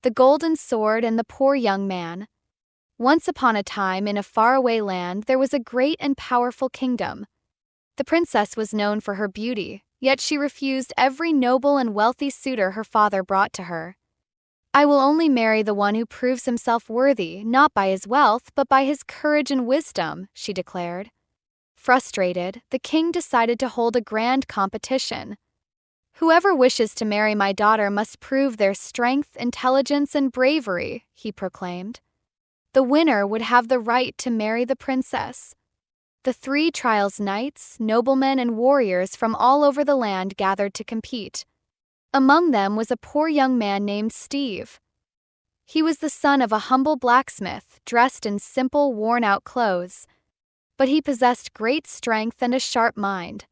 The Golden Sword and the Poor Young Man. Once upon a time, in a faraway land, there was a great and powerful kingdom. The princess was known for her beauty, yet she refused every noble and wealthy suitor her father brought to her. "I will only marry the one who proves himself worthy, not by his wealth, but by his courage and wisdom," she declared. Frustrated, the king decided to hold a grand competition. "Whoever wishes to marry my daughter must prove their strength, intelligence, and bravery," he proclaimed. The winner would have the right to marry the princess. The 3 trials knights, noblemen, and warriors from all over the land gathered to compete. Among them was a poor young man named Steve. He was the son of a humble blacksmith, dressed in simple, worn-out clothes. But he possessed great strength and a sharp mind.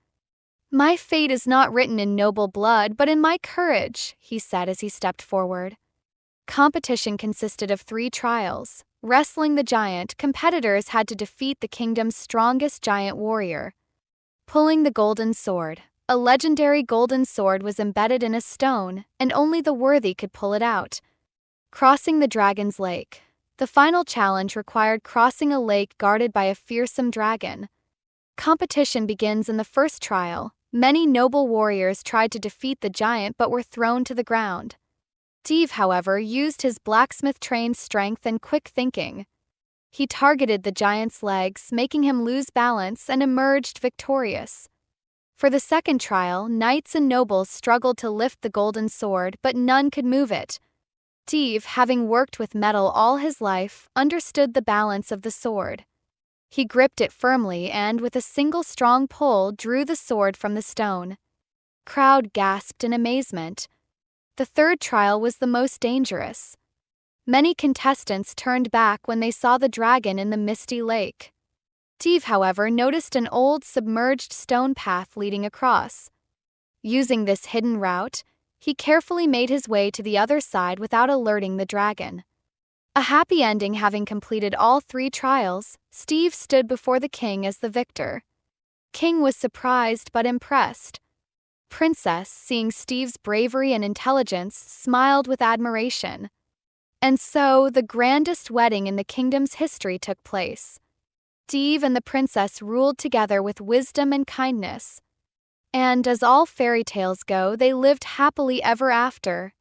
"My fate is not written in noble blood, but in my courage," he said as he stepped forward. Competition consisted of 3 trials. Wrestling the giant, competitors had to defeat the kingdom's strongest giant warrior. Pulling the golden sword. A legendary golden sword was embedded in a stone, and only the worthy could pull it out. Crossing the dragon's lake. The final challenge required crossing a lake guarded by a fearsome dragon. Competition begins in the first trial. Many noble warriors tried to defeat the giant but were thrown to the ground. Steve, however, used his blacksmith-trained strength and quick thinking. He targeted the giant's legs, making him lose balance, and emerged victorious. For the second trial, knights and nobles struggled to lift the golden sword, but none could move it. Steve, having worked with metal all his life, understood the balance of the sword. He gripped it firmly and, with a single strong pull, drew the sword from the stone. Crowd gasped in amazement. The third trial was the most dangerous. Many contestants turned back when they saw the dragon in the misty lake. Steve, however, noticed an old submerged stone path leading across. Using this hidden route, he carefully made his way to the other side without alerting the dragon. A happy ending having completed all 3 trials, Steve stood before the king as the victor. King was surprised but impressed. Princess, seeing Steve's bravery and intelligence, smiled with admiration. And so, the grandest wedding in the kingdom's history took place. Steve and the princess ruled together with wisdom and kindness. And as all fairy tales go, they lived happily ever after,